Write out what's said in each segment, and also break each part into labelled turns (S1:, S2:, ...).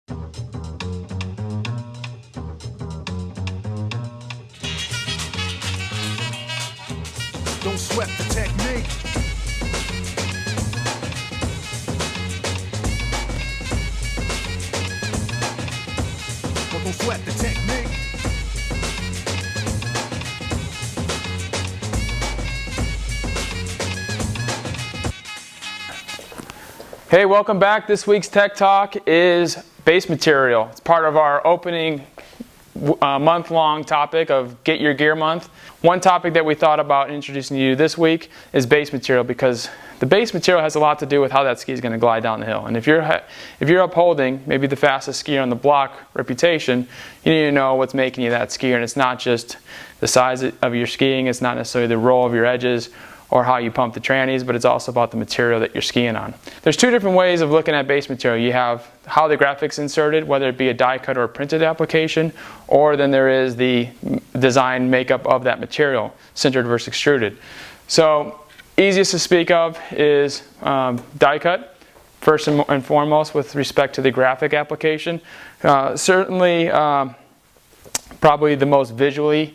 S1: Don't sweat the technique. Don't sweat the technique.
S2: Hey, welcome back. This week's Tech Talk is base material. It's part of our opening month-long topic of Get Your Gear Month. One topic that we thought about introducing you this week is base material, because the base material has a lot to do with how that ski is going to glide down the hill. And if you're upholding maybe the fastest skier on the block reputation, you need to know what's making you that skier. And it's not just the size of your skiing, it's not necessarily the roll of your edges or how you pump the trannies, but it's also about the material that you're skiing on. There's two different ways of looking at base material. You have how the graphic's inserted, whether it be a die cut or a printed application, or then there is the design makeup of that material, sintered versus extruded. So easiest to speak of is die cut, first and foremost with respect to the graphic application. Certainly probably the most visually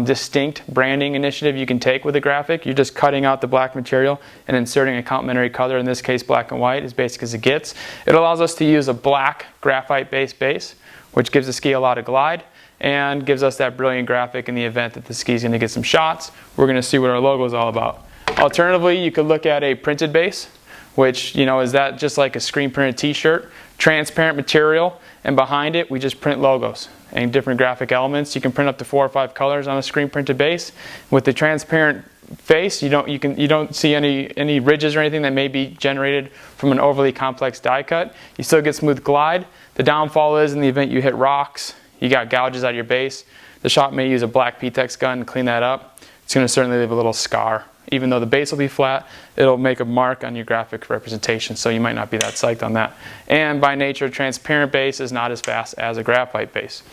S2: distinct branding initiative you can take with a graphic. You're just cutting out the black material and inserting a complementary color, in this case black and white, as basic as it gets. It allows us to use a black graphite-based base, which gives the ski a lot of glide and gives us that brilliant graphic in the event that the ski is going to get some shots. We're going to see what our logo is all about. Alternatively, you could look at a printed base, which, you know, is that just like a screen printed t-shirt, transparent material, and behind it we just print logos and different graphic elements. You can print up to 4 or 5 colors on a screen printed base. With the transparent face, you don't see any ridges or anything that may be generated from an overly complex die cut. You still get smooth glide. The downfall is, in the event you hit rocks, you got gouges out of your base. The shop may use a black P-Tex gun to clean that up. It's going to certainly leave a little scar. Even though the base will be flat, it'll make a mark on your graphic representation, so you might not be that psyched on that. And by nature, a transparent base is not as fast as a graphite base.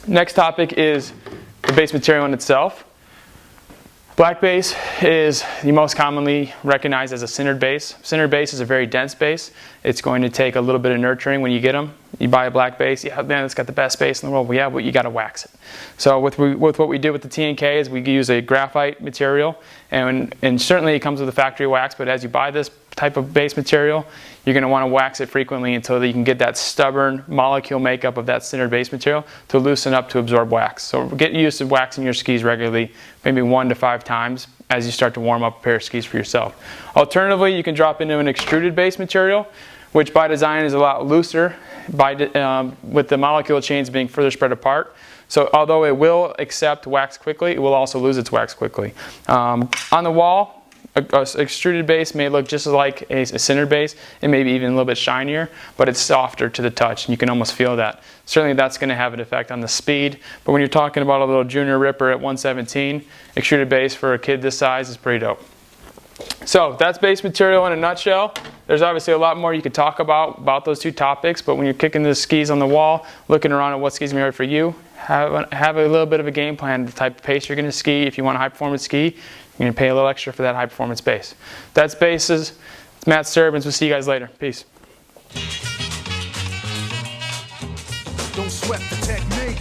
S2: Next topic is the base material in itself. Black base is the most commonly recognized as a sintered base. Sintered base is a very dense base. It's going to take a little bit of nurturing when you get them. You buy a black base, yeah, man, it's got the best base in the world. Well, yeah, but you got to wax it. So with what we do with the T&K is we use a graphite material, and certainly it comes with a factory wax, but as you buy this type of base material, you're going to want to wax it frequently until you can get that stubborn molecule makeup of that sintered base material to loosen up to absorb wax. So get used to waxing your skis regularly, maybe 1 to 5 times as you start to warm up a pair of skis for yourself. Alternatively, you can drop into an extruded base material, which by design is a lot looser with the molecule chains being further spread apart. So although it will accept wax quickly, it will also lose its wax quickly. On the wall, an extruded base may look just like a sintered base. It may be even a little bit shinier, but it's softer to the touch, and you can almost feel that. Certainly that's going to have an effect on the speed, but when you're talking about a little junior ripper at 117, extruded base for a kid this size is pretty dope. So that's base material in a nutshell. There's obviously a lot more you could talk about those two topics, but when you're kicking the skis on the wall, looking around at what skis are right for you, have a little bit of a game plan, the type of pace you're going to ski. If you want a high performance ski, you're going to pay a little extra for that high performance base. That's bases. It's Matt Sturbins. We'll see you guys later. Peace.
S1: Don't sweat the technique.